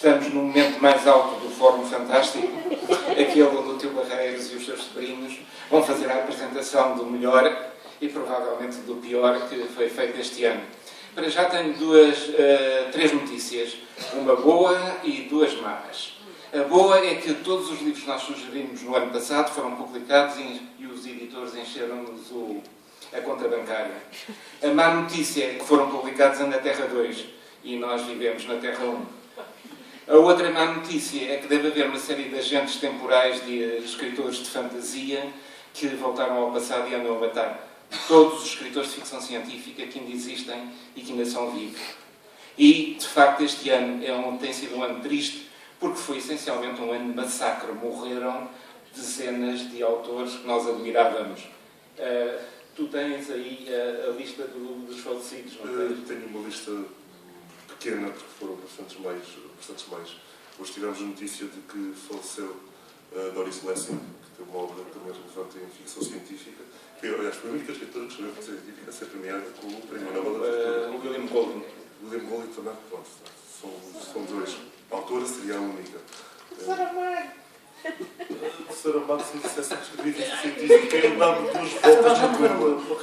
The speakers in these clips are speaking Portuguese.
Estamos no momento mais alto do Fórum Fantástico, aquele onde o Tio Barreiros e os seus sobrinhos vão fazer a apresentação do melhor e provavelmente do pior que foi feito este ano. Para já tenho três notícias, uma boa e duas más. A boa é que todos os livros que nós sugerimos no ano passado foram publicados e os editores encheram-nos a conta bancária. A má notícia é que foram publicados na Terra 2 e nós vivemos na Terra 1. A outra má notícia é que deve haver uma série de agentes temporais de escritores de fantasia que voltaram ao passado e andam a matar todos os escritores de ficção científica que ainda existem e que ainda são vivos. E, de facto, este ano tem sido um ano triste porque foi essencialmente um ano de massacre. Morreram dezenas de autores que nós admirávamos. Tu tens aí a lista dos falecidos, não tens? Tenho uma lista pequena, porque foram bastantes mais. Hoje tivemos a notícia de que faleceu Doris Lessing, que tem uma obra também relevante em ficção científica, que, aliás, foi a única escritora que escreveu ficção científica a ser premiada com o Prémio Nobel da Literatura. O William Golding. William Golding também, pronto, são dois. A autora seria a única. Saramago, se me dissesse que escrevia ficção científica, eu dava duas voltas no corpo.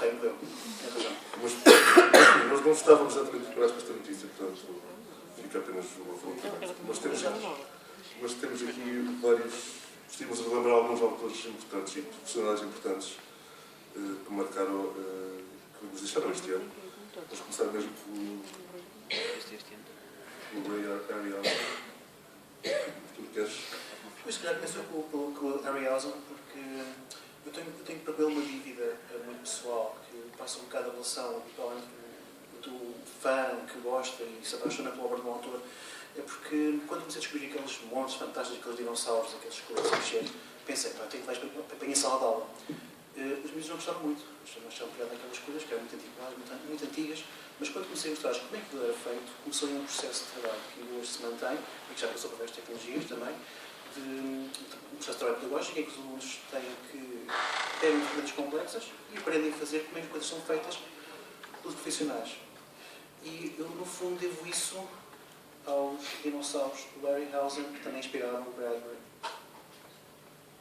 Mas não estávamos exatamente preparados para esta notícia, portanto, fica apenas uma fonte. Mas temos aqui vários. Gostaríamos de relembrar alguns autores importantes e personagens importantes que marcaram, que nos deixaram este ano. Vamos começar mesmo pelo Ray Harryhausen. Tu queres? Eu se calhar começo pelo Harryhausen, porque eu tenho para ele uma dívida muito pessoal, que passa um bocado a relação entre o fã que gosta e se apaixona pela obra de um autor. É porque quando comecei a descobrir aqueles monstros fantásticos, aqueles dinossauros, aqueles coisas mexer, pensei, tenho que ir para a sala de aula. Os meus não gostaram muito, não acharam piada naquelas coisas, que eram muito antiquadas, muito antigas, mas quando comecei a mostrar como é que tudo era feito, começou um processo de trabalho que hoje se mantém, e que já passou por várias tecnologias também, de um processo de trabalho pedagógico, em que os alunos têm que ter ferramentas complexas e aprendem a fazer como é que as coisas são feitas pelos profissionais. E eu, no fundo, devo isso aos dinossauros do Harryhausen, que também inspiraram o Bradbury.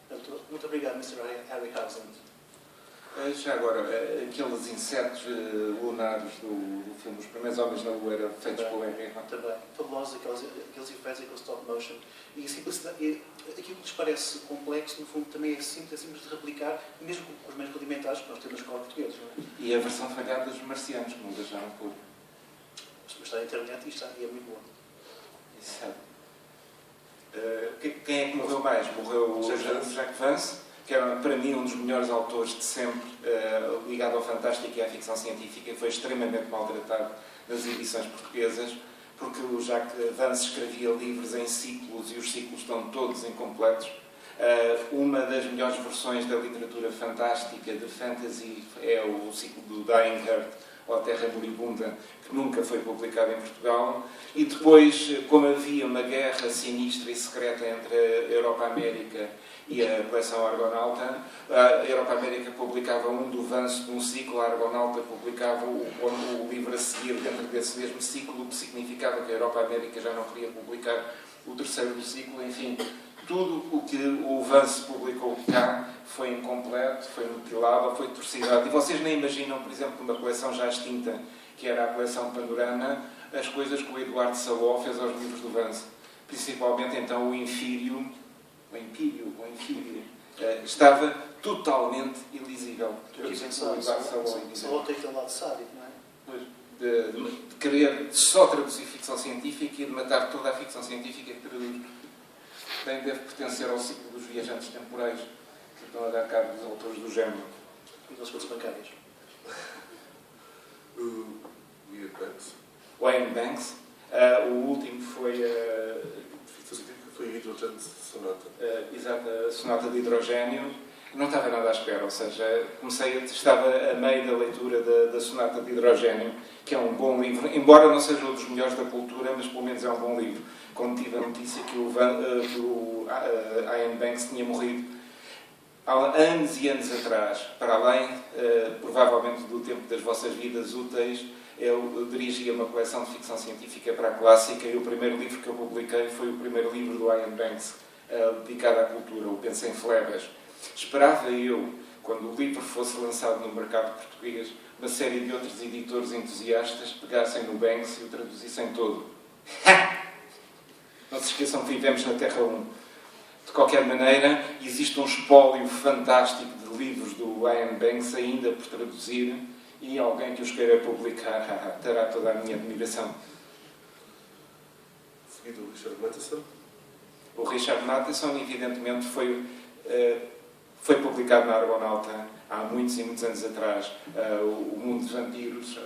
Portanto, muito obrigado, Mr. Harryhausen. Já agora, aqueles insetos lunares do filme Os Primeiros Homens na Lua eram feitos pelo Henry Hunt. Também. Fabulosos aqueles efeitos, aquele stop motion. E aquilo que lhes parece complexo, no fundo, também é simples de replicar, mesmo com os meios rudimentares que nós temos na escola portuguesa. E a versão falhada dos marcianos, que não deixaram por. Mas está na internet e é muito boa. Exato. Quem é que morreu mais? Morreu o Jack Vance, que era para mim um dos melhores autores de sempre, ligado ao fantástico e à ficção científica, foi extremamente maltratado nas edições portuguesas, porque o Jack Vance escrevia livros em ciclos e os ciclos estão todos incompletos. Uma das melhores versões da literatura fantástica de fantasy é o ciclo do Dying Earth, ou A Terra Moribunda, que nunca foi publicado em Portugal. E depois, como havia uma guerra sinistra e secreta entre a Europa-América e a coleção Argonauta, a Europa-América publicava um do Vance de um ciclo, a Argonauta publicava o livro a seguir dentro desse mesmo ciclo, o que significava que a Europa-América já não queria publicar o terceiro do ciclo. Enfim, tudo o que o Vance publicou cá foi incompleto, foi mutilado, foi torcidado. E vocês nem imaginam, por exemplo, numa coleção já extinta, que era a coleção Panorama, as coisas que o Eduardo Saló fez aos livros do Vance. Principalmente, então, o Infírio, estava totalmente ilisível. Saló tem aquele lado sádico, não é? De querer só traduzir ficção científica e de matar toda a ficção científica que traduz. Deve pertencer ao ciclo dos viajantes temporais, que estão a dar cabo dos autores do género. E das coisas bancárias. Wayne Banks. O último foi foi a Hidrogênio Sonata. Exato, a Sonata de Hidrogênio. Não estava nada à espera, ou seja, estava a meio da leitura da Sonata de Hidrogênio, que é um bom livro, embora não seja um dos melhores da cultura, mas pelo menos é um bom livro. Quando tive a notícia que o Ian Banks tinha morrido há anos e anos atrás, para além, provavelmente, do tempo das vossas vidas úteis, Eu dirigia uma coleção de ficção científica para a clássica e o primeiro livro que eu publiquei foi o primeiro livro do Ian Banks, dedicado à cultura, O Penso em Flebas. Esperava eu, quando o livro fosse lançado no mercado português, uma série de outros editores entusiastas pegassem no Banks e o traduzissem todo. Não se esqueçam que vivemos na Terra 1. De qualquer maneira, existe um espólio fantástico de livros do Ian Banks ainda por traduzir e alguém que os queira publicar terá toda a minha admiração. Seguido o Richard Matheson. O Richard Matheson, evidentemente, foi publicado na Argonauta há muitos e muitos anos atrás. O Mundo dos Vampiros,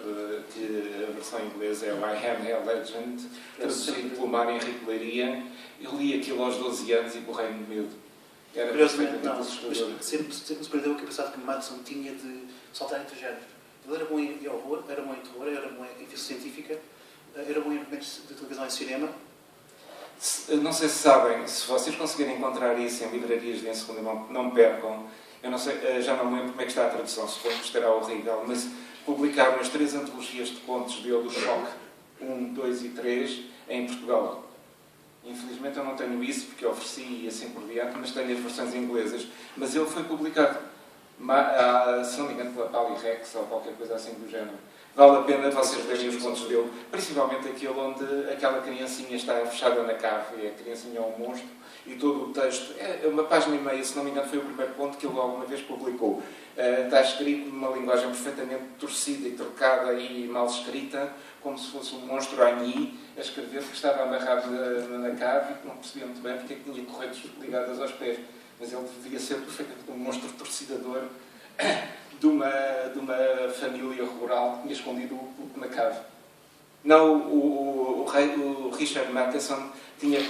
que a versão inglesa é o I Am a Legend, traduzido pelo Mário Henrique Leiria. Eu li aquilo aos 12 anos e borrei-me de medo. Era Curiosamente, não, assustador. mas sempre me surpreendeu a capacidade que Madison tinha de saltar entre géneros. Ele era bom em horror, era bom em terror, era bom em ficção científica, era bom em argumentos de televisão e cinema. Não sei se sabem, se vocês conseguirem encontrar isso em livrarias de em segunda mão, não percam. Eu não sei, já não me lembro como é que está a tradução, suponho que estará horrível, mas publicaram as 3 antologias de contos dele, o Choque 1, 2 e 3, em Portugal. Infelizmente eu não tenho isso, porque ofereci e assim por diante, mas tenho as versões inglesas. Mas ele foi publicado, se não me engano, pela Palirex ou qualquer coisa assim do género. Vale a pena vocês verem os contos dele, principalmente aquele onde aquela criancinha está fechada na cave, e a criancinha é um monstro, e todo o texto, é uma página e meia, se não me engano, foi o primeiro conto que ele alguma vez publicou. Está escrito numa linguagem perfeitamente torcida e trocada e mal escrita, como se fosse um monstro Agni a escrever, que estava amarrado na cave e que não percebia muito bem porque é que tinha correntes ligadas aos pés. Mas ele devia ser perfeitamente um monstro torcidador de uma família rural que tinha escondido o na cave. Não, o Richard Matheson tinha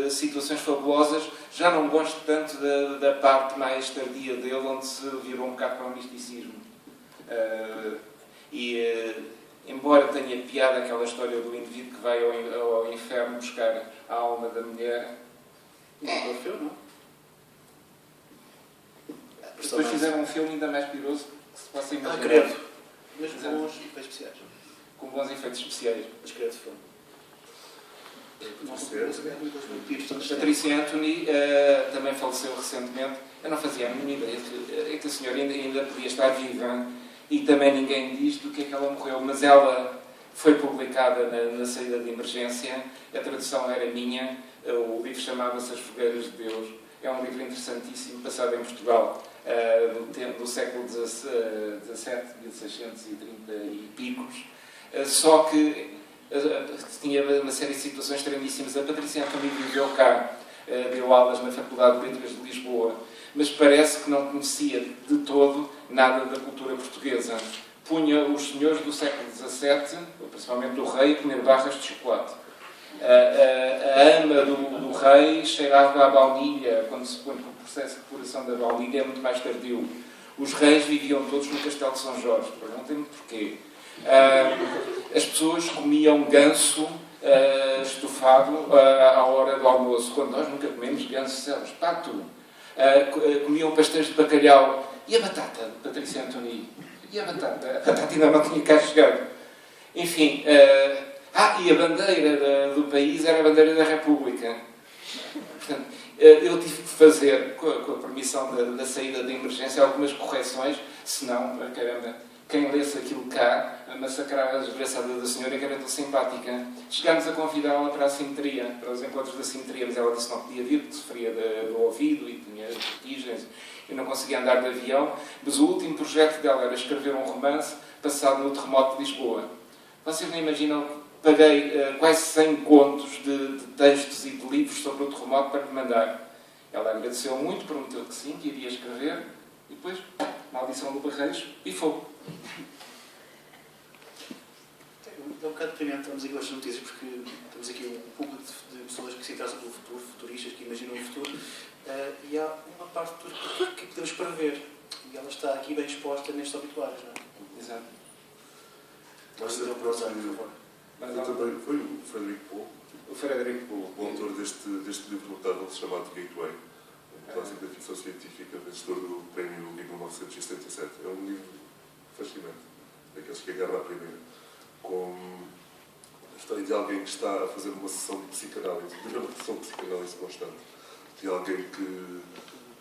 situações fabulosas. Já não gosto tanto da parte mais tardia dele, onde se virou um bocado para o misticismo. Embora tenha piada aquela história do indivíduo que vai ao inferno buscar a alma da mulher, Não foi, não? depois fizeram um filme ainda mais piroso que se possa imaginar. Credo. Mesmo com bons efeitos especiais. Com bons efeitos especiais. Mas credo filme. Não Patrícia. Patrícia Anthony também faleceu recentemente. Eu não fazia a mínima ideia que a senhora ainda podia estar viva e também ninguém diz do que é que ela morreu, mas ela foi publicada na saída de emergência. A tradução era minha. O livro chamava-se As Fogueiras de Deus. É um livro interessantíssimo, passado em Portugal, do século XVII, 1630 e picos. Só que tinha uma série de situações estranhíssimas. A Patrícia Anthony viveu cá, deu aulas na Faculdade de Letras de Lisboa, mas parece que não conhecia de todo nada da cultura portuguesa. Punha os senhores do século XVII, principalmente do rei, a comer barras de chocolate. A ama do rei cheirava à baunilha, quando se põe que o processo de depuração da baunilha é muito mais tardio. Os reis viviam todos no Castelo de São Jorge, perguntem-me porquê. As pessoas comiam ganso estufado à hora do almoço, quando nós nunca comemos ganso, céus, pato. Comiam pastéis de bacalhau. E a batata, Patrícia Anthony? E a batata? A batata ainda não tinha cá chegado. Enfim, e a bandeira do país era a bandeira da República. Portanto, eu tive que fazer, com a permissão da saída de emergência, algumas correções, senão, caramba, quem lesse aquilo cá, massacrava a desgraçada da senhora, que era tão simpática. Chegámos a convidá-la para a Sinteria, para os encontros da Sinteria, mas ela disse que não podia vir, porque sofria do ouvido e tinha vertigens e não conseguia andar de avião. Mas o último projeto dela era escrever um romance passado no terremoto de Lisboa. Vocês nem imaginam. Paguei quase 100 contos de textos e de livros sobre o terremoto para lhe mandar. Ela agradeceu muito, prometeu que sim, que iria escrever, e depois, maldição do Barreiros, e fogo. É um bocado deprimente, estamos aqui hoje nas notícias, porque temos aqui um público de pessoas que se interessam pelo futuro, futuristas, que imaginam o futuro, e há uma parte do futuro que podemos prever, e ela está aqui bem exposta nestes obituários, não é? Exato. Mas Então, por favor. também foi o Frederico Pohl, O Frederico Pohl, o autor deste livro notável chamado Gateway, um clássico da ficção científica, vencedor do prémio de 1977. É um livro fascinante, daqueles que agarra a primeira. com a história de alguém que está a fazer uma sessão de psicanálise, de uma sessão de psicanálise constante, de alguém que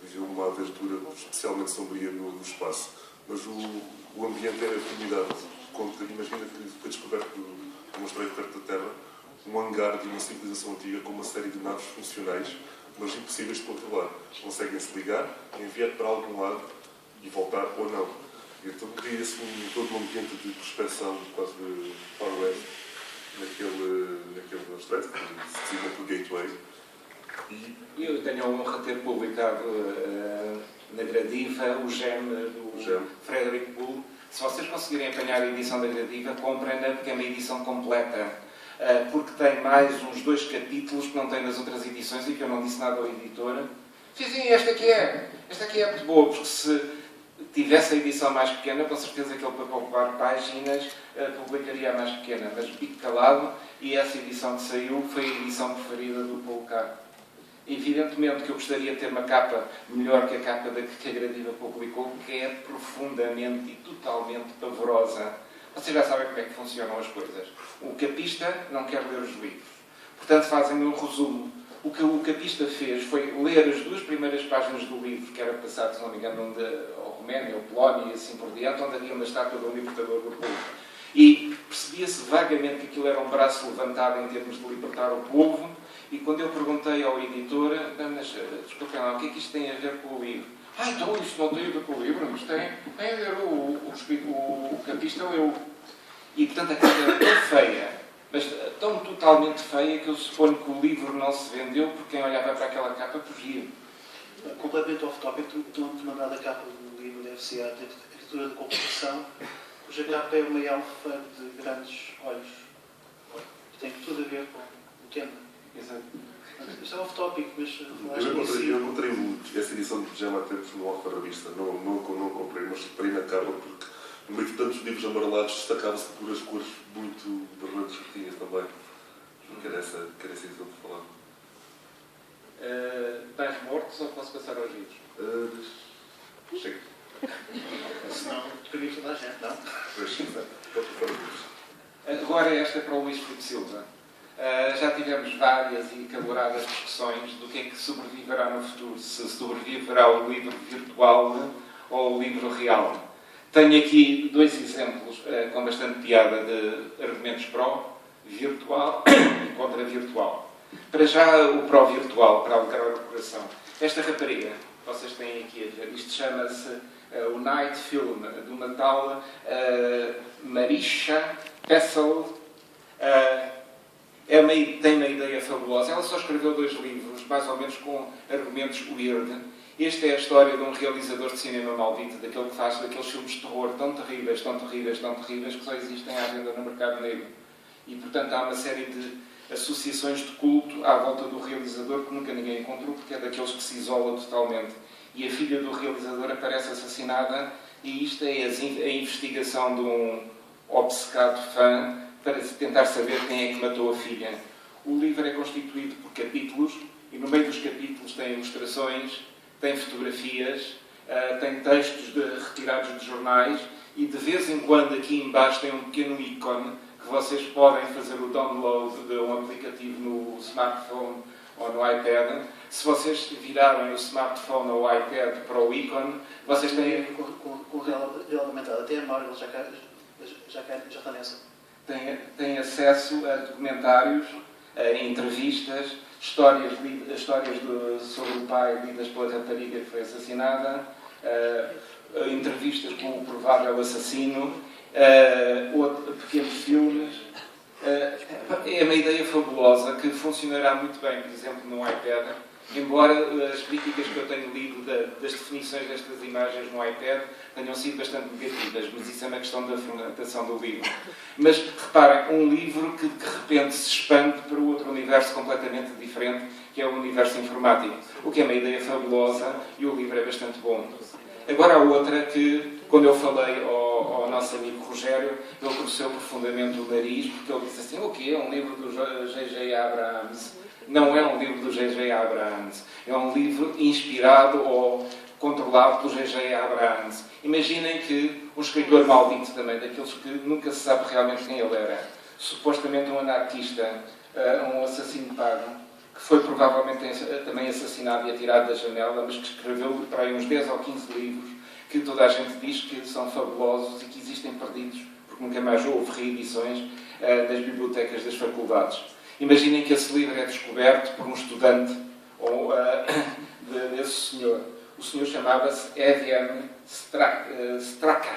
viveu uma aventura especialmente sombria no espaço. Mas o ambiente é formidável. Imagina que foi descoberto uma história perto da Terra, um hangar de uma civilização antiga com uma série de naves funcionais, mas impossíveis de controlar. Conseguem-se ligar, enviar para algum lado e voltar ou não. E então cria-se todo um ambiente de prospecção, quase de Far West, naquele estreito, que se designa pelo Gateway. Eu tenho a honra de ter publicado na Gradiva o GEM do Frederick Bull. Se vocês conseguirem apanhar a edição da Gradiva, comprem-na porque é uma edição completa. Porque tem mais uns 2 capítulos que não tem nas outras edições e que eu não disse nada ao editor. Sim, esta aqui é muito boa, porque se tivesse a edição mais pequena, com certeza que ele, para poupar páginas, publicaria a mais pequena. Mas pico calado, e essa edição que saiu foi a edição preferida do Paulo Caro. Evidentemente que eu gostaria de ter uma capa melhor que a capa que a Gradiva publicou, que é profundamente e totalmente pavorosa. Vocês já sabem como é que funcionam as coisas. O capista não quer ler os livros. Portanto, fazem um resumo. O que o capista fez foi ler as 2 primeiras páginas do livro, que era passado, se não me engano, ou Roménia, ou Polónia e assim por diante, onde havia uma estátua do libertador do povo. E percebia-se vagamente que aquilo era um braço levantado em termos de libertar o povo. E quando eu perguntei ao editor, mas desculpem lá, o que é que isto tem a ver com o livro? Então isto não tem a ver com o livro, mas tem a ver, o capista leu. E portanto a coisa é tão feia, mas tão totalmente feia, que eu suponho que o livro não se vendeu porque quem olhava para aquela capa fugia. Completamente off-topic, tu mandado a capa do livro deve ser a arquitetura de composição, cuja capa é uma elfa de grandes olhos. Tem tudo a ver com o tema. Exato. Isto é off-topic, mas eu encontrei essa edição de Gema há tempos no Alfa Revista. Não comprei, mas parei na capa porque no meio de tantos livros amarelados destacava-se por as cores muito brilhantes que tinha também. Que era essa edição de falar. Estás morto, só posso passar aos livros? Chega. senão dependia toda a gente, não? Agora esta é para o Luís Filipe Silva. Já tivemos várias e caloradas discussões do que é que sobreviverá no futuro, se sobreviverá o livro virtual ou o livro real. Tenho aqui 2 exemplos com bastante piada de argumentos pró-virtual e contra-virtual. Para já, o pró-virtual, para alegrar o coração. Esta rapariga, vocês têm aqui a ver, isto chama-se o Night Film, de uma tal Marisha Pessel. Tem uma ideia fabulosa. Ela só escreveu 2 livros, mais ou menos com argumentos weird. Esta é a história de um realizador de cinema maldito, daquele que faz daqueles filmes de terror tão terríveis, tão terríveis, tão terríveis, que só existem à venda no mercado negro. E, portanto, há uma série de associações de culto à volta do realizador que nunca ninguém encontrou, porque é daqueles que se isola totalmente. E a filha do realizador aparece assassinada, e isto é a investigação de um obcecado fã para tentar saber quem é que matou a filha. O livro é constituído por capítulos, e no meio dos capítulos tem ilustrações, tem fotografias, tem textos retirados de jornais, e de vez em quando aqui embaixo tem um pequeno ícone que vocês podem fazer o download de um aplicativo no smartphone ou no iPad. Se vocês virarem o smartphone ou o iPad para o ícone, vocês têm... Com realidade aumentada. Até a Marvel já está nessa. Tem acesso a documentários, a entrevistas, histórias sobre o pai lidas pela rapariga que foi assassinada, entrevistas com o provável assassino, pequenos filmes. É uma ideia fabulosa que funcionará muito bem, por exemplo, no iPad. Embora as críticas que eu tenho lido das definições destas imagens no iPad tenham sido bastante negativas, mas isso é uma questão da formatação do livro. Mas reparem, um livro que de repente se expande para outro universo completamente diferente, que é o universo informático, o que é uma ideia fabulosa, e o livro é bastante bom. Agora há outra que, quando eu falei ao nosso amigo Rogério, ele torceu profundamente o nariz, porque ele disse assim: o quê? É um livro do J.J. Abrams. Não é um livro do J.J. Abrams. É um livro inspirado ou controlado pelo J.J. Abrams. Imaginem que um escritor maldito também, daqueles que nunca se sabe realmente quem ele era, supostamente um anarquista, um assassino pago, que foi provavelmente também assassinado e atirado da janela, mas que escreveu para aí uns 10 ou 15 livros que toda a gente diz que são fabulosos e que existem perdidos, porque nunca mais houve reedições nas bibliotecas das faculdades. Imaginem que esse livro é descoberto por um estudante desse senhor. O senhor chamava-se Evian Straka.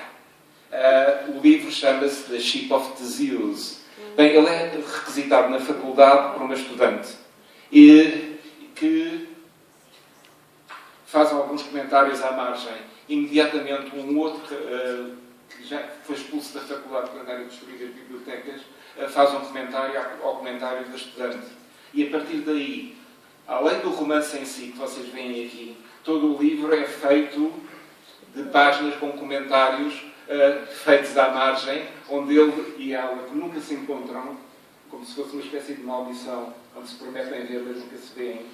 O livro chama-se The Ship of Theseus. Bem, ele é requisitado na faculdade por uma estudante e que faz alguns comentários à margem. Imediatamente um outro, que já foi expulso da faculdade por andar a destruir as bibliotecas, faz um comentário ao comentário da estudante. E a partir daí, além do romance em si, que vocês veem aqui, todo o livro é feito de páginas com comentários feitos à margem, onde ele e ela, que nunca se encontram, como se fosse uma espécie de maldição, onde se prometem ver, mas nunca se veem,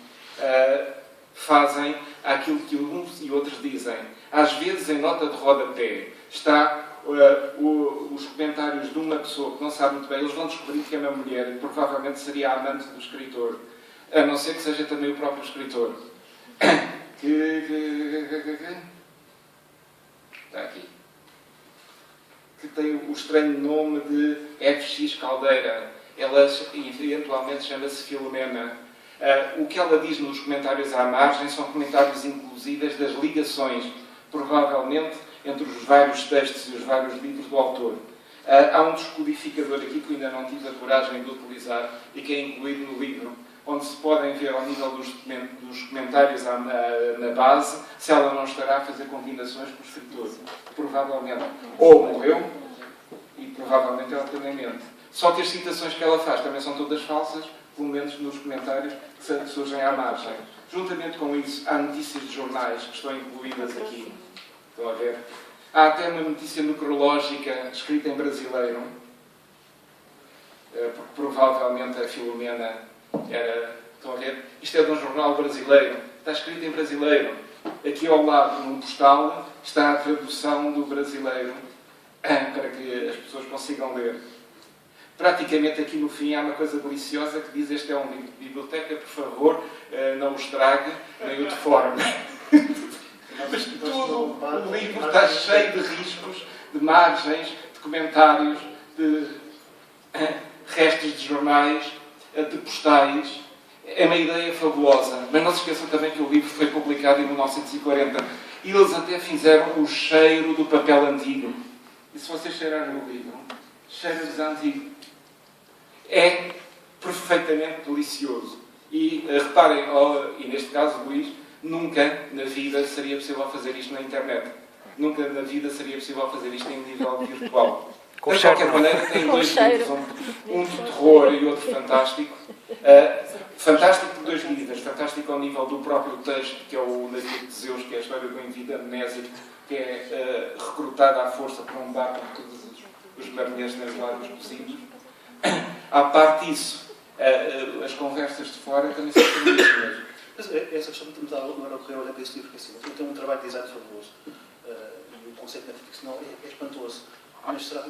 fazem aquilo que uns e outros dizem. Às vezes, em nota de rodapé, está os comentários de uma pessoa que não sabe muito bem, eles vão descobrir que é uma mulher e provavelmente seria a amante do escritor, a não ser que seja também o próprio escritor. Está aqui. Que tem o estranho nome de FX Caldeira. Ela eventualmente chama-se Filomena. O que ela diz nos comentários à margem são comentários inclusivos das ligações, provavelmente, entre os vários textos e os vários livros do autor. Há um descodificador aqui que eu ainda não tive a coragem de utilizar e que é incluído no livro, onde se podem ver ao nível dos comentários na base se ela não estará a fazer combinações com o escritor. Provavelmente. Ou morreu e provavelmente ela também mente. Só que as citações que ela faz também são todas falsas, pelo menos nos comentários que surgem à margem. Juntamente com isso, há notícias de jornais que estão incluídas aqui. Estão a ver? Há até uma notícia necrológica escrita em brasileiro, porque provavelmente a Filomena era... Estão a ver? Isto é de um jornal brasileiro. Está escrito em brasileiro. Aqui ao lado, num postal, está a tradução do brasileiro para que as pessoas consigam ler. Praticamente aqui no fim há uma coisa deliciosa que diz: este é um livro de biblioteca, por favor, não o estrague, nem o deforme. Mas todo o livro está cheio de riscos, de margens, de comentários, de restos de jornais, de postais. É uma ideia fabulosa. Mas não se esqueçam também que o livro foi publicado em 1940. E eles até fizeram o cheiro do papel antigo. E se vocês cheirarem o livro, cheira-lhes antigo. É perfeitamente delicioso. E reparem, e neste caso, Luís, nunca na vida seria possível fazer isto na internet. Nunca na vida seria possível fazer isto em nível virtual. De qualquer maneira, tem dois livros, um de terror e outro fantástico. Fantástico de dois níveis. Fantástico ao nível do próprio texto, que é o Navio de Zeus, que é a história do indivíduo amnésico, que é recrutado à força por um barco com todos os marinheiros nas lábios cozidos. À parte disso, as conversas de fora também são belíssimas. Mas essa questão de agora ocorrer olhar para esse livro, porque assim, eu tenho um trabalho de design fabuloso e o conceito metaficcional é espantoso. Mas será que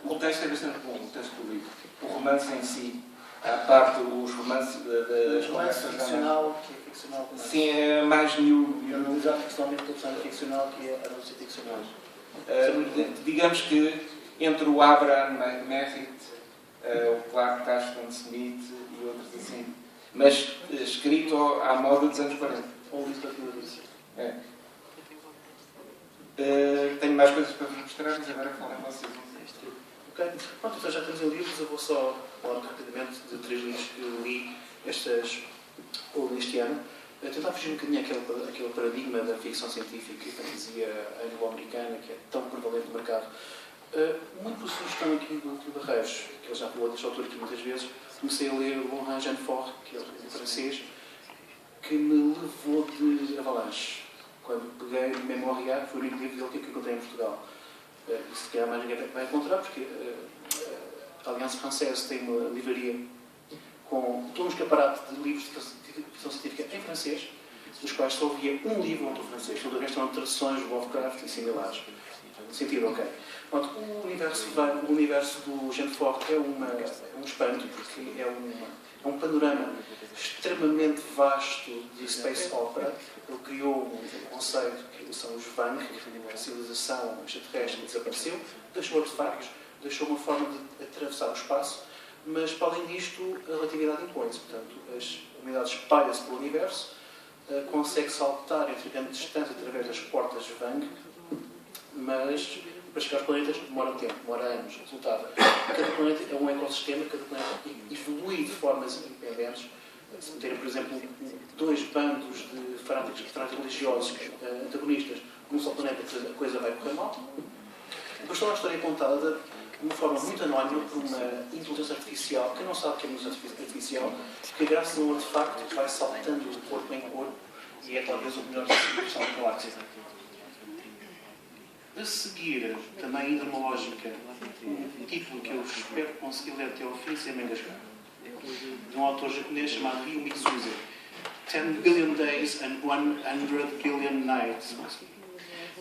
o texto é bastante bom, o texto do livro. O romance em si, a parte dos romances das conversas ficcional, que é ficcional também. Sim, é mais new. Já ficcionalmente a opção ficcional, que é a não ser ficcional. Digamos que entre o Abraham Merritt, o Clark Ashton Smith e outros assim, mas escrito à moda dos anos 40. Ou literatura disso. É. Tenho mais coisas para vos mostrar, mas agora falem vocês. Ok. Pronto, então já temos em livros. Eu vou só falar rapidamente de 3 livros que li este ano. Tentar fugir um bocadinho àquele paradigma da ficção científica e fantasia anglo-americana, que é tão prevalente no mercado. Muito por sugestão aqui do Barreiros, que ele já falou deste autor aqui muitas vezes, comecei a ler o Laurent Jeanfort, que é um francês, que me levou de avalanche. Quando peguei no Memoria, foi o único livro dele que eu encontrei em Portugal. E se calhar mais ninguém vai encontrar, porque a Alliance Française tem uma livraria com todo um escaparate de livros de ficção científica em francês, dos quais só havia um livro no francês. Todo o resto eram traduções de Lovecraft e similares. No sentido, ok. Pronto, o universo do Jean Fort é um espanto, porque é um panorama extremamente vasto de space opera. Ele criou um conceito que são os Vang, a civilização extraterrestre desapareceu, deixou artefactos, deixou uma forma de atravessar o espaço, mas para além disto, a relatividade impõe-se. Portanto, as unidades espalham-se pelo universo, consegue saltar entre grandes distâncias através das portas Vang, mas para chegar aos planetas demora tempo, demora anos. Resultado, cada planeta é um ecossistema, cada planeta evolui de formas independentes. Se meterem, por exemplo, dois bandos de fanáticos religiosos antagonistas num só planeta, a coisa vai correr mal. Depois toda a história é contada de uma forma muito anónima por uma inteligência artificial que não sabe que é uma inteligência artificial, que graças a um artefacto vai saltando de corpo em corpo e é talvez o melhor distribuição da galáxia. A seguir, também ainda uma lógica, um título que eu espero conseguir ler até ao fim sem me engasgar, de um autor japonês chamado Ryo Mitsuze. 10 Billion Days and 100 Billion Nights.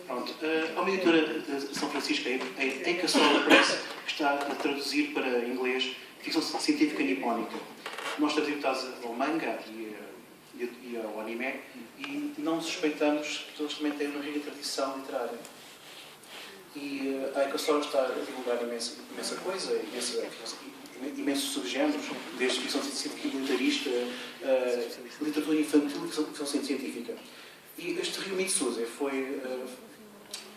Pronto. Há uma editora de São Francisco, a Eikasola Press, que está a traduzir para inglês ficção científica nipónica. Nós traduzimos ao manga e ao anime e não suspeitamos que eles também têm uma rica tradição literária. E a Eikasola está a divulgar imensa coisa, imensos subgéneros, desde ficção científica e militarista, literatura infantil e ficção científica. E este Ryo Mitsuze foi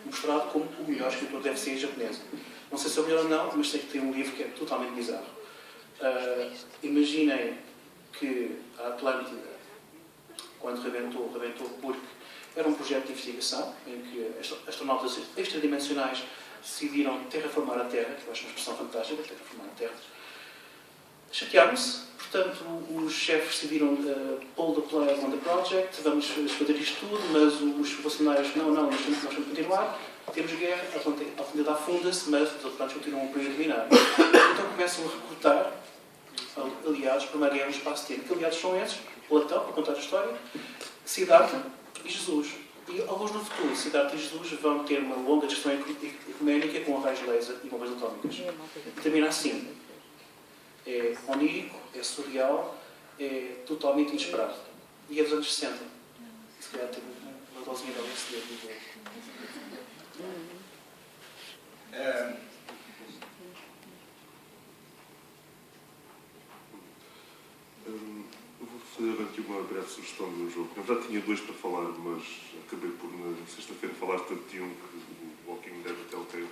mostrado como o melhor escritor deve ser japonês. Não sei se é o melhor ou não, mas sei que tem um livro que é totalmente bizarro. Imaginem que a Atlântida, quando rebentou porque era um projeto de investigação em que astronautas extradimensionais decidiram terraformar a Terra, que eu acho uma expressão fantástica, terraformar a Terra. Chatearam-se, portanto, os chefes decidiram pull the plug on the project, vamos fazer isto tudo, mas os funcionários, não, nós vamos continuar, temos guerra, a Atlântida afunda-se, mas os ocupantes continuam a predominar. Então começam a recrutar aliados para uma guerra no espaço-tempo. Que aliados são esses? Platão, para contar a história, Siddhartha e Jesus. E, alguns no futuro, Siddhartha e Jesus vão ter uma longa discussão ecuménica com raios laser e bombas atómicas. E termina assim. É onírico, é surreal, é totalmente inesperado. E é dos anos 60. Se calhar tem uma dosinha de LSD. Eu vou fazer aqui uma breve sugestão de um jogo. Eu já tinha dois para falar, mas acabei por, na sexta-feira, falar tanto de um que o Walking Dead Telltale,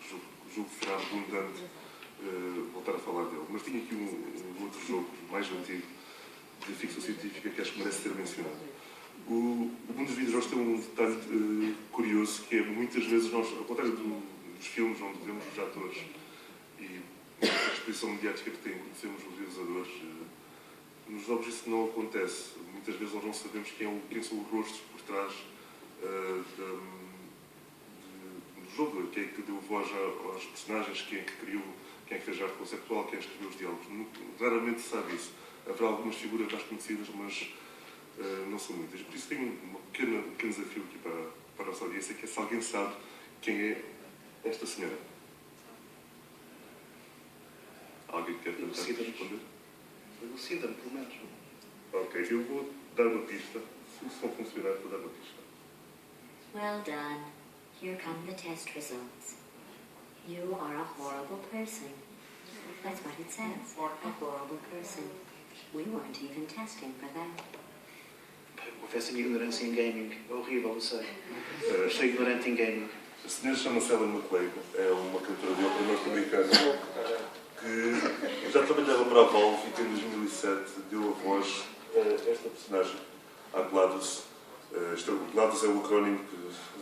que julgo será redundante voltar a falar dele. Mas tinha aqui um outro jogo mais antigo de ficção científica que acho que merece ser mencionado. O mundo dos videojogos tem um detalhe curioso, que é muitas vezes nós, ao contrário dos filmes onde vemos os atores e a exposição mediática que têm, conhecemos os realizadores, nos jogos isso não acontece. Muitas vezes nós não sabemos quem são os rostos por trás do jogo, quem é que deu voz aos personagens, quem é que criou, quem é que fez a arte conceptual, quem é que escreveu os diálogos. Raramente se sabe isso. Haverá algumas figuras mais conhecidas, mas não são muitas. Por isso tenho um pequeno desafio aqui para a nossa audiência, que é se alguém sabe quem é esta senhora. Alguém quer tentar responder? Elucida-me, pelo menos. Ok, eu vou dar uma pista. Se isso não funcionar, vou dar uma pista. Well done. Here come the test results. You are a horrible person. That's what it says. A horrible person. We weren't even testing for that. Confesso a minha ignorância em gaming. É horrível, eu sei. Estou ignorante em gaming. A senhora chama-se Ellen McLean, é uma cantora de ópera norte-americana que já trabalhava para a Valve e que em 2007 deu a voz a esta personagem, a GLaDOS. GLaDOS é o acrónimo que,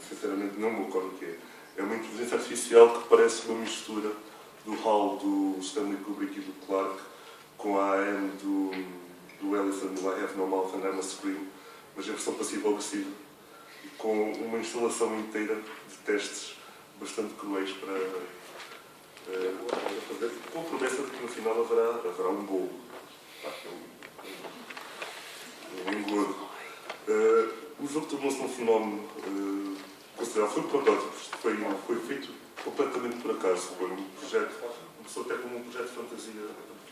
sinceramente, não me recordo o que é. É uma inteligência artificial que parece uma mistura do HAL do Stanley Kubrick e do Clarke com a AM do Ellison, do I Have No Mouth and I'm a Scream, mas em versão passiva-agressiva, e com uma instalação inteira de testes bastante cruéis para fazer, com a promessa de que no final haverá um golo. Um engodo. tornou-se um fenómeno considerável. Foi um protótipo, foi feito completamente por acaso. Foi um projeto, começou até como um projeto de fantasia,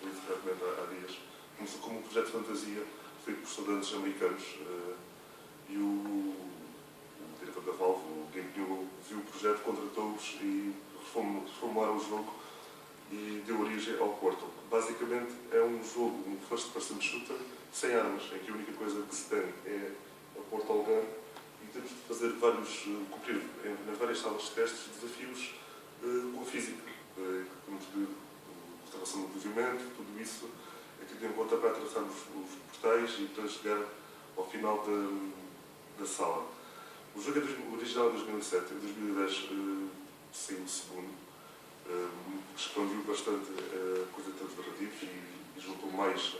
há dias, começou como um projeto de fantasia feito por estudantes americanos. E o diretor da Valve, o Gabe Newell, viu o projeto, contratou-os e reformularam o jogo e deu origem ao Portal. Basicamente é um jogo, um first-person shooter, sem armas, em que a única coisa que se tem é a Portal Gun e temos de fazer cumprir nas várias salas de testes desafios com a física, temos de observação do movimento, tudo isso é que tem em conta para atravessar os portais e para chegar ao final da sala. O jogo é original de 2007, em 2010 saiu o segundo, expandiu bastante a coisa de termos narrativos e juntou mais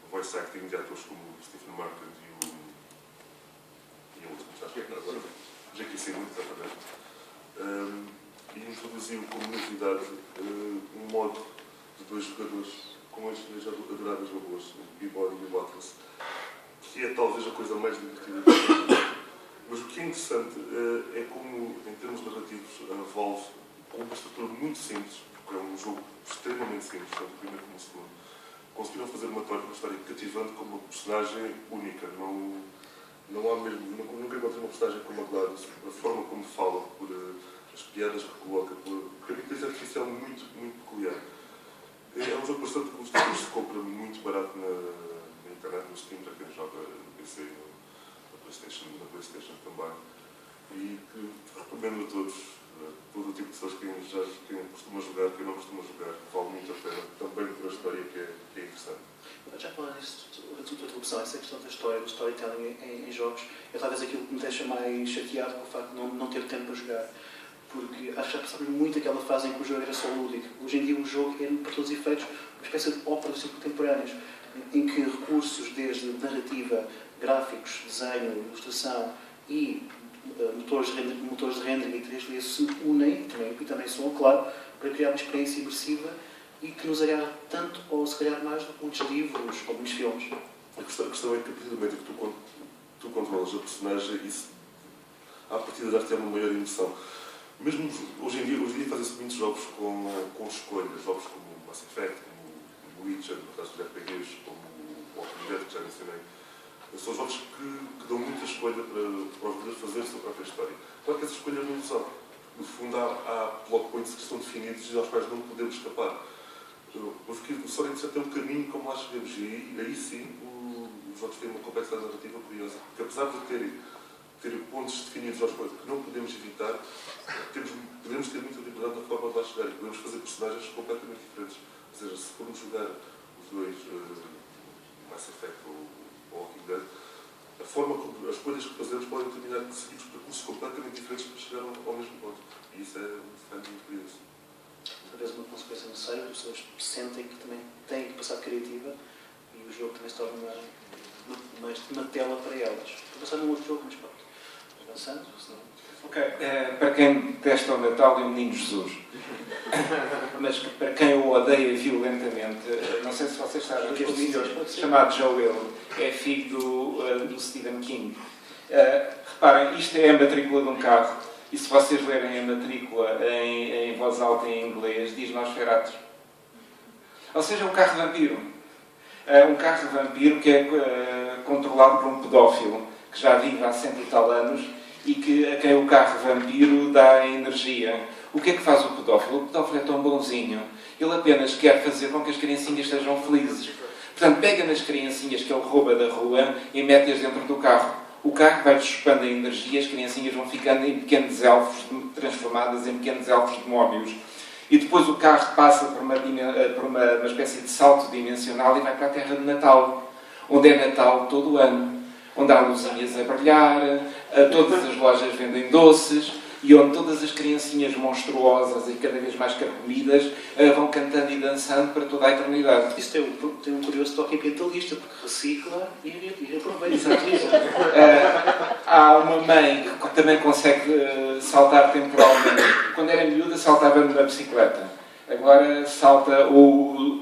voice acting de atores como o Stephen Martin e outro que está agora, J.K. Simmons, exatamente. E introduziu como novidade um modo de 2 jogadores com as adoráveis robôs, o B-Body e o Atlas, que é talvez a coisa mais divertida do jogo. Mas o que é interessante é como, em termos narrativos, a Valve, com uma estrutura muito simples, porque é um jogo extremamente simples, tanto o primeiro como o segundo, conseguiram fazer uma história cativante com uma personagem única. Não há mesmo, nunca encontrei uma personagem como a Gladys, a forma como fala, por as piadas que coloca, por a inteligência artificial muito, muito peculiar. É um jogo bastante custo, que se compra muito barato na internet, no Steam, para quem joga no PC e na PlayStation também. E que recomendo a todos, todo o tipo de pessoas, quem costuma jogar, quem não costuma jogar, vale muito a pena, também por a história que é interessante. Já falando disso, a tua opção, essa questão da história, do storytelling em jogos, é talvez aquilo que me deixa mais chateado com o facto de não ter tempo para jogar. Porque acho que já passamos muito aquela fase em que o jogo era só lúdico. Hoje em dia o jogo é, por todos os efeitos, uma espécie de óperas contemporâneas, em que recursos desde narrativa, gráficos, desenho, ilustração e motores de rendering e 3D se unem, e também som, claro, para criar uma experiência imersiva e que nos agarra tanto, ou se calhar mais, do que muitos livros ou muitos filmes. A questão é que, a partir do momento em que tu controlas a personagem, isso, à partida, dá-te uma maior emoção. Mesmo hoje em dia fazem-se muitos jogos com escolhas, jogos como Mass Effect, como Witcher, no caso dos RPGs, como o Walking Dead, que já mencionei. São jogos que dão muita escolha para os jogadores fazerem a sua própria história. Claro que essas escolhas não são. No fundo, há plot points que estão definidos e aos quais não podemos escapar. Mas o Só interessante é um caminho como lá chegamos. E aí sim, os jogos têm uma complexidade narrativa curiosa. Porque apesar de terem pontos definidos aos quais que não podemos evitar, podemos ter muita liberdade na forma de lá chegar e podemos fazer personagens completamente diferentes. Ou seja, se formos jogar os dois, Mass Effect ou Walking Dead, a forma como as escolhas que fazemos podem determinar que seguimos percursos completamente diferentes para chegar ao mesmo ponto. E isso é muito curioso. Talvez uma consequência necessária, as pessoas sentem que também têm que passar criativa e o jogo também se torna uma tela para elas. Vou passar num outro jogo, mas pronto. Avançando, senão... Ok, para quem detesta o Natal e o Menino Jesus, mas para quem o odeia violentamente, não sei se vocês sabem, chamado Joel, é filho do Stephen King. Reparem, isto é a matrícula de um carro, e se vocês lerem a matrícula em voz alta em inglês, diz Nosferatu. Ou seja, um carro vampiro. Um carro vampiro que é controlado por um pedófilo, que já vive há 100 e tal anos, e a quem o carro vampiro dá energia. O que é que faz o pedófilo? O pedófilo é tão bonzinho. Ele apenas quer fazer com que as criancinhas sejam felizes. Portanto, pega nas criancinhas que ele rouba da rua e mete-as dentro do carro. O carro vai despando a energia, as criancinhas vão ficando em pequenos elfos, transformadas em pequenos elfos demónios. E depois o carro passa por uma espécie de salto dimensional e vai para a Terra de Natal, onde é Natal todo o ano. Onde há luzinhas a brilhar, todas as lojas vendem doces e onde todas as criancinhas monstruosas e cada vez mais carcomidas vão cantando e dançando para toda a eternidade. Isso tem um curioso toque ambientalista, porque recicla e aproveita. Exatamente. Há uma mãe que também consegue saltar temporalmente. Quando era miúda, saltava numa bicicleta. Agora salta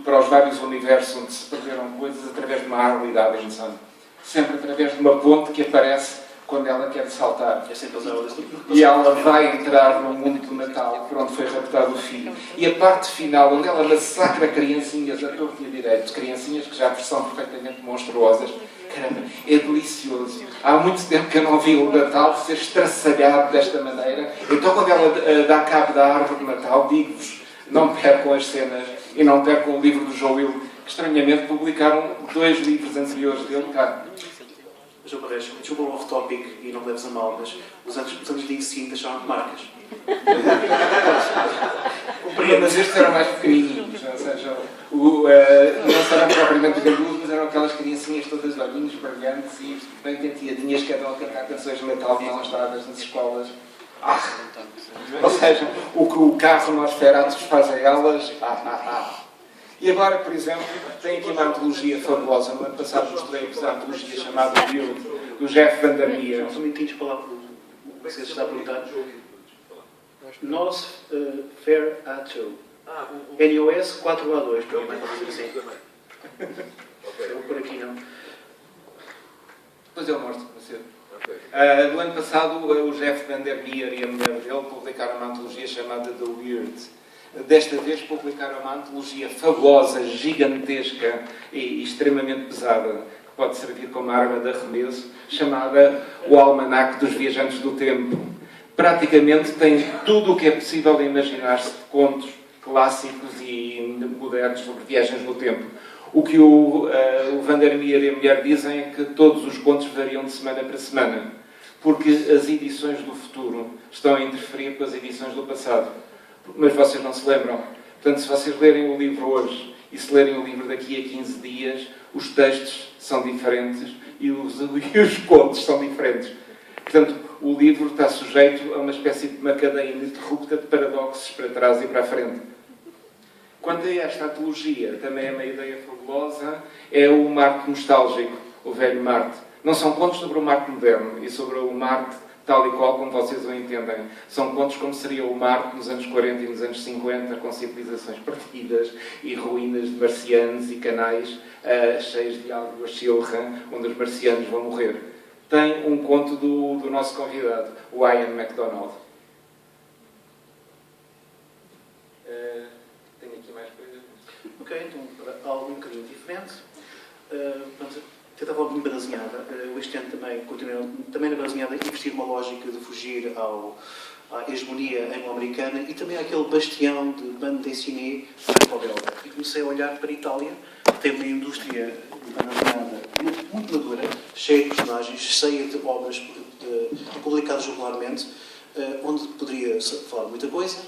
para os vários universos onde se perderam coisas através de uma Harley Davidson. Sempre através de uma ponte que aparece quando ela quer saltar. É sempre usar desse tipo. E ela vai entrar no mundo do Natal, por onde foi raptado o filho. E a parte final, onde ela massacra criancinhas a torto e a direito, criancinhas que já são perfeitamente monstruosas, caramba, é delicioso. Há muito tempo que eu não vi o Natal ser estraçalhado desta maneira. Então, quando ela dá cabo da árvore de Natal, digo-vos, não percam as cenas e não percam o livro do Joel, que estranhamente publicaram 2 livros anteriores dele cá. João Barreiro, desculpa o off-topic e não leves a mal, mas os anos 25 deixaram marcas. Mas estes eram mais pequenininhos, ou seja, não eram propriamente galudos, mas eram aquelas criancinhas todas de olhinhos brilhantes e bem penteadinhas que andam a cantar canções de Natal que não estadas nas escolas. Ou seja, o que o carro Nosferatu faz a elas. E agora, por exemplo, tem aqui uma antologia fabulosa. No ano passado mostrei-vos a antologia chamada Weird, do Jeff Vandermeer. São minutinhos para lá, vocês está a perguntar. North Fair A2. NOS 4A2, para mim mais ou menos assim. Eu vou por aqui não. Depois ele mostra para você. No ano passado, o Jeff Vandermeer e a mulher dele publicaram uma antologia chamada The Weird. Desta vez publicaram uma antologia fabulosa, gigantesca e extremamente pesada, que pode servir como arma de arremesso, chamada O Almanaque dos Viajantes do Tempo. Praticamente tem tudo o que é possível imaginar-se de contos clássicos e modernos sobre viagens no tempo. O que o Vandermeer e a mulher dizem é que todos os contos variam de semana para semana, porque as edições do futuro estão a interferir com as edições do passado. Mas vocês não se lembram. Portanto, se vocês lerem o livro hoje e se lerem o livro daqui a 15 dias, os textos são diferentes e os contos são diferentes. Portanto, o livro está sujeito a uma espécie de uma cadeia ininterrupta de paradoxos para trás e para a frente. Quanto a esta antologia, também é uma ideia fabulosa, é o Marte nostálgico, o velho Marte. Não são contos sobre o Marte moderno e sobre o Marte tal e qual como vocês o entendem. São contos como seria o Marte nos anos 40 e nos anos 50, com civilizações perdidas e ruínas de marcianos e canais cheios de água chilra, onde os marcianos vão morrer. Tem um conto do nosso convidado, o Ian MacDonald. Tenho aqui mais coisas. Ok, então, algo um bocadinho diferente. Tentava uma desenhada. Eu este ano também continuei, também na desenhada, investir uma lógica de fugir à hegemonia anglo-americana e também àquele bastião de bande dessinée franco-belga. E comecei a olhar para a Itália, que tem uma indústria de banda desenhada muito madura, cheia de personagens, cheia de obras publicadas regularmente, onde poderia falar muita coisa.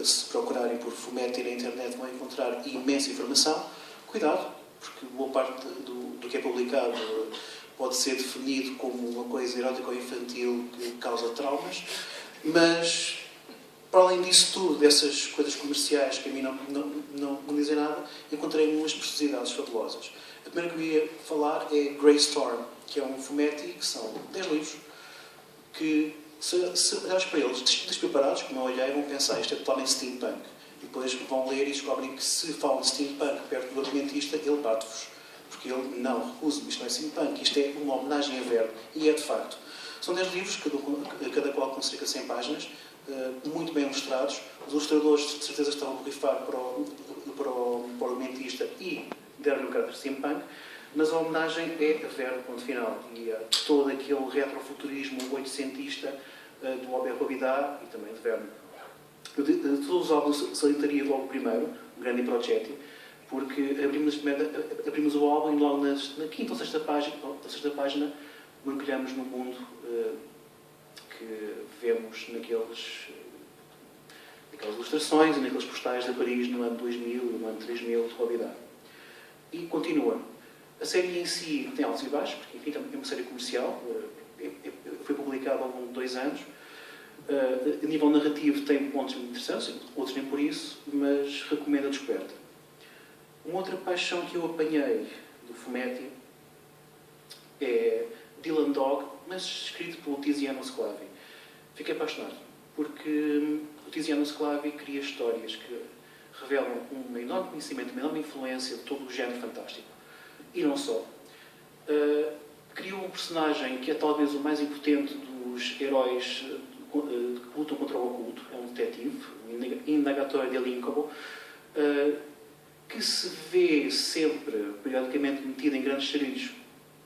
Se procurarem por Fumetti na internet vão encontrar imensa informação. Cuidado, porque boa parte do que é publicado pode ser definido como uma coisa erótica ou infantil que causa traumas, mas, para além disso tudo, dessas coisas comerciais que a mim não dizem nada, encontrei umas preciosidades fabulosas. A primeira que eu ia falar é Grey Storm, que é um fumetti, que são 10 livros, que, se olhares para eles despreparados, como eu olhei, vão pensar, isto é totalmente steampunk. E depois vão ler e descobrem que se falam de steampunk perto do argumentista, ele bate-vos. Porque ele, não, recuso-me, isto não é steampunk, isto é uma homenagem a Verne. E é de facto. São 10 livros, cada qual com cerca de 100 páginas, muito bem ilustrados. Os ilustradores, de certeza, estavam a borrifar para o argumentista e deram-lhe um caráter steampunk. Mas a homenagem é a Verne, ponto final. E todo aquele retrofuturismo oitocentista do Albert Robida e também de Verne. De todos os álbuns salientaria logo o primeiro, o Grandi Progetti, porque abrimos o álbum e logo na quinta ou sexta página mergulhamos no mundo que vemos naquelas ilustrações e naqueles postais de Paris no ano 2000 e no ano 3000 de Robida. E continua. A série em si tem altos e baixos, porque enfim, é uma série comercial, foi publicada ao longo de 2 anos. A nível narrativo tem pontos muito interessantes, outros nem por isso, mas recomendo a descoberta. Uma outra paixão que eu apanhei do fumetti é Dylan Dog, mas escrito pelo Tiziano Sclavi. Fiquei apaixonado, porque o Tiziano Sclavi cria histórias que revelam um enorme conhecimento, uma enorme influência de todo o género fantástico. E não só. criou um personagem que é talvez o mais impotente dos heróis que lutam contra o oculto. É um detetive, um indagatório de Lincoln, que se vê sempre, periodicamente, metido em grandes xeridos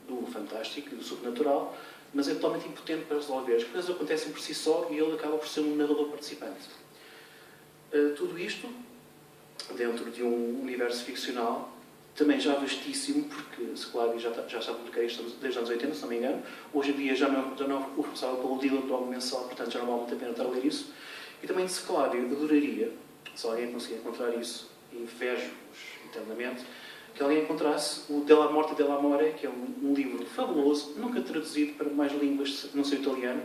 do fantástico e do sobrenatural, mas é totalmente impotente para resolver. As coisas acontecem por si só e ele acaba por ser um narrador participante. Tudo isto dentro de um universo ficcional, também já vastíssimo, porque Sclavi já está publicado isto desde os anos 80, se não me engano. Hoje em dia já não é o responsável pelo Dylan do álbum mensal, portanto já não vale muito a pena estar a ler isso. E também de Sclavi eu adoraria, se alguém conseguir encontrar isso, e invejo-vos eternamente, que alguém encontrasse o Della Morte e Della Amore, que é um livro fabuloso, nunca traduzido para mais línguas, não sei italiano,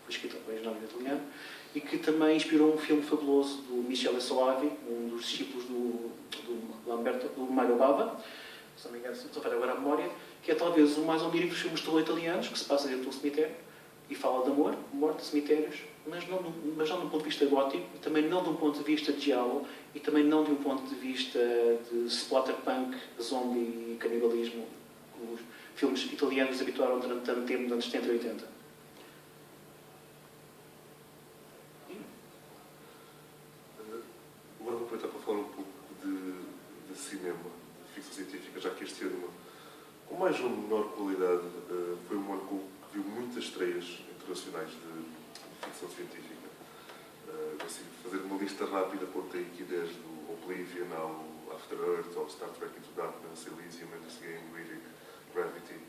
foi escrito originalmente em italiano, e que também inspirou um filme fabuloso do Michele Soavi, um dos discípulos do Mario Bava, se não me engano, estou a fazer agora a memória, que é talvez o mais onírico dos filmes de terror italianos, que se passa dentro do cemitério, e fala de amor, morte, cemitérios, mas não de um ponto de vista gótico, e também não de um ponto de vista de giallo, e também não de um ponto de vista de splatterpunk, zombie e canibalismo, que os filmes italianos habituaram durante tanto tempo, nos anos 70 e 80. Agora vou aproveitar para falar um pouco de cinema, de ficção científica, já que este ano, com mais ou menor qualidade, foi um ano que viu muitas estreias internacionais de ficção científica. Assim, fazer uma lista rápida, contei aqui desde o Oblivion ao After Earth, ao Star Trek Into Darkness, Elysium, Endless Game, Riddick, Gravity.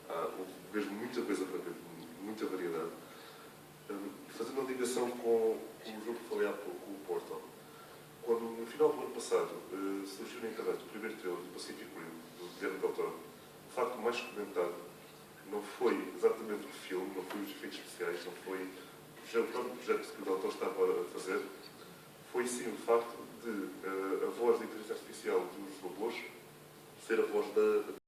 Houve mesmo muita coisa para ver, muita variedade. Fazendo uma ligação com o jogo que falei há pouco, o Portal. Quando, no final do ano passado, surgiu na internet o primeiro trailer do Pacific Rim, do Guillermo del Toro, o facto mais comentado não foi exatamente o filme, não foi os efeitos especiais, não foi o próprio projeto que o del Toro estava a fazer, foi sim o facto de a voz da inteligência artificial dos robôs ser a voz da